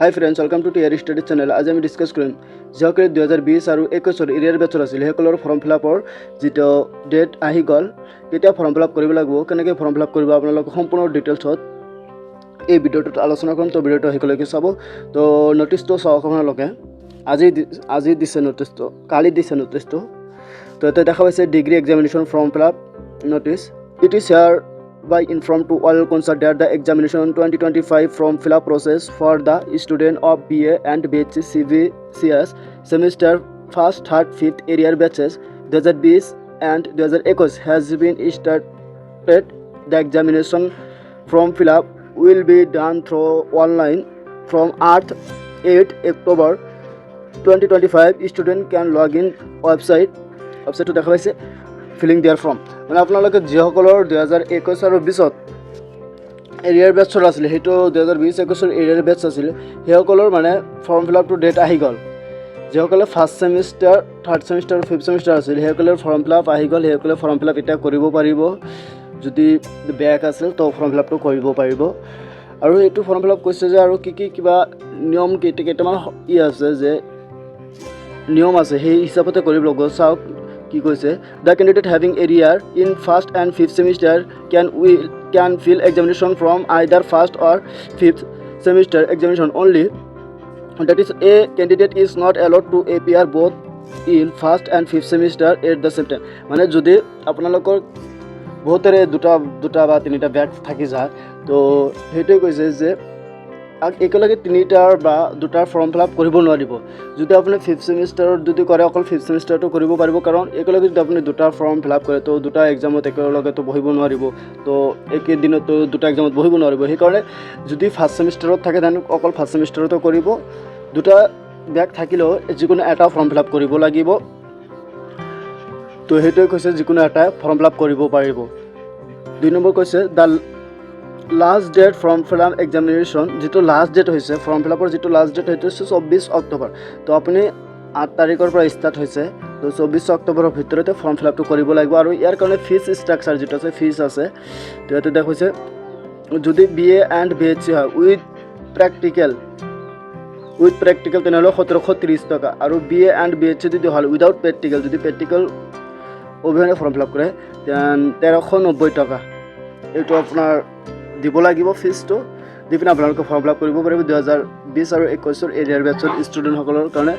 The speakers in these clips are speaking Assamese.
Hi friends, welcome to TRSTUDIES channel. आज আমি ডিসকাস কৰিম যেসকলে 2020 আৰু 21 এৰিয়াৰ বেচৰ আছিল হেকলৰ ফৰ্ম ফিলআপৰ যেটো ডেট আহি গল কেতিয়া ফৰ্ম ফিলআপ কৰিব লাগিব কেনেকৈ ফৰ্ম ফিলআপ কৰিব আপোনালোক সম্পূৰ্ণ ডিটেইলছত এই ভিডিওটোত আলোচনা কৰিম তো ভিডিওটো হেকলৈকে চাব তো নোটিছটো চাওক আপোনালোকে আজি দিছে নোটিছটো কালি দিছে নোটিছটো তো এটা দেখা পাইছে degree examination form fill up notice it is here by informed to all concerned that the examination 2025 form fill-up process for the student of B.A. and B.Sc CBCS semester 1st, 3rd, 5th area batches 2020 and 2021 has been started. The examination form fill-up will be done through online from 8 October 2025. Student can log in website to দেখা পাইছে filling their form মানে আপোনালোকে যিসকলৰ 2021 আৰু 20ত এৰিয়াৰ বেচ আছিল হেটো 2020-21 ৰ এৰিয়াৰ বেচ আছিল হেসকলৰ মানে form fill up to date আহি গল যিসকলে first semester third semester fifth semester আছিল হেসকলৰ ফৰ্ম ফিল আপ আহি গল হেসকলে ফৰ্ম ফিল আপ এটা কৰিব পাৰিব যদি ব্যাক আছিল তো ফৰ্ম ফিল আপটো কৰিব পাৰিব আৰু এইটো ফৰ্ম ফিল আপ কৈছে যে আৰু কি কিবা নিয়ম কেইটামান ই আছে যে নিয়ম আছে সেই হিচাপতে কৰিব লগ চাওক কি কৈছে the candidate having arrear in first and fifth semester can fill examination from either first or fifth semester examination only. That is, a candidate is not allowed to appear both in first and fifth semester at the same time. মানে যদি আপোনালোকৰ বহুতৰে দুটা বা তিনিটা ব্যাক থাকি যায় তো হেইটোই কৈছে যে একেলগে তিনিটাৰ বা দুটাৰ ফৰ্ম ফিল আপ কৰিব নোৱাৰিব যদি আপুনি ফিফথ সেমিষ্টাৰত যদি কৰে অকল ফিফথ সেমিষ্টাৰটো কৰিব পাৰিব কাৰণ একেলগে যদি আপুনি দুটাৰ ফৰ্ম ফিল আপ কৰে তো দুটা এক্সামত একেলগে তো বহিব নোৱাৰিব তো একেদিনত তো দুটা এক্সামত বহিব নোৱাৰিব সেইকাৰণে যদি ফাৰ্ষ্ট সেমিষ্টাৰত থাকে তেনে অকল ফাৰ্ষ্ট সেমিষ্টাৰতো কৰিব দুটা ব্যাক থাকিলেও যিকোনো এটা ফৰ্ম ফিল আপ কৰিব লাগিব তো সেইটোৱে কৈছে যিকোনো এটা ফৰ্ম ফিল আপ কৰিব পাৰিব 2 নম্বৰ কৈছে the last date form fill up examination যেটো লাষ্ট ডেট হৈছে ফৰ্ম ফিল আপৰ যেটো লাষ্ট ডেট হৈছে 24 অক্টোবৰ তো আপুনি 8 তাৰিখৰ পৰা ষ্টাৰ্ট হৈছে তো 24 অক্টোবৰৰ ভিতৰতে ফৰ্ম ফিল আপটো কৰিব লাগিব আৰু ইয়াৰ কাৰণে ফিজ ষ্ট্ৰাকচাৰ যেটো আছে ফিজ আছে তো এতে দেখুৱাইছে যদি BA এণ্ড BSc হয় উইথ প্ৰ্যাকটিক্যাল তেনেহ'লে 1730 টকা আৰু BA এণ্ড BSc যদি হয় উইদাউট প্ৰ্যাকটিক্যাল যদি প্ৰ্যাকটিক্যাল অবিহনে ফৰ্ম ফিল আপ কৰে তেন 1390 টকা এইটো আপোনাৰ দিব লাগিব ফিজটো দি পিনে আপোনালোকে ফৰ্ম ফিল আপ কৰিব পাৰিব 2020 আৰু 21 এৰিয়াৰ বেচৰ ষ্টুডেণ্টসকলৰ কাৰণে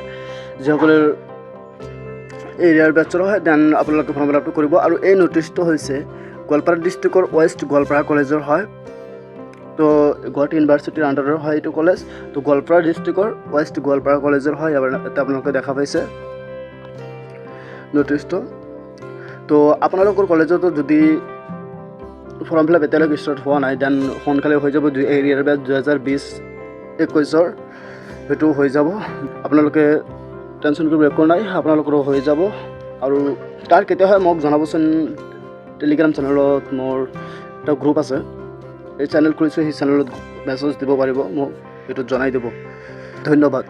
যিসকলে এৰিয়াৰ বেচৰ হয় দেন আপোনালোকে ফৰ্ম ফিল আপটো কৰিব আৰু এই নোটিছটো হৈছে গোৱালপাৰা ডিষ্ট্ৰিক্টৰ ৱেষ্ট গোৱালপাৰা কলেজৰ হয় তো গুৱাহাটী ইউনিভাৰ্চিটিৰ আণ্ডাৰৰ হয় এইটো কলেজ তো গোৱালপাৰা ডিষ্ট্ৰিক্টৰ ৱেষ্ট গোৱালপাৰা কলেজৰ হয় এটা আপোনালোকে দেখা পাইছে নোটিছটো তো আপোনালোকৰ কলেজতো যদি ফৰ্ম ফিল আপ এতিয়ালৈকে ষ্টাৰ্ট হোৱা নাই দেন সোনকালে হৈ যাব এৰিয়াৰ বেচ 2020-21 সেইটো হৈ যাব আপোনালোকে টেনশ্যন কৰিব একো নাই আপোনালোকৰো হৈ যাব আৰু তাৰ কেতিয়া হয় মোক জনাবচোন টেলিগ্ৰাম চেনেলত মোৰ এটা গ্ৰুপ আছে এই চেনেল খুলিছোঁ সেই চেনেলত মেছেজ দিব পাৰিব মোক এইটো জনাই দিব ধন্যবাদ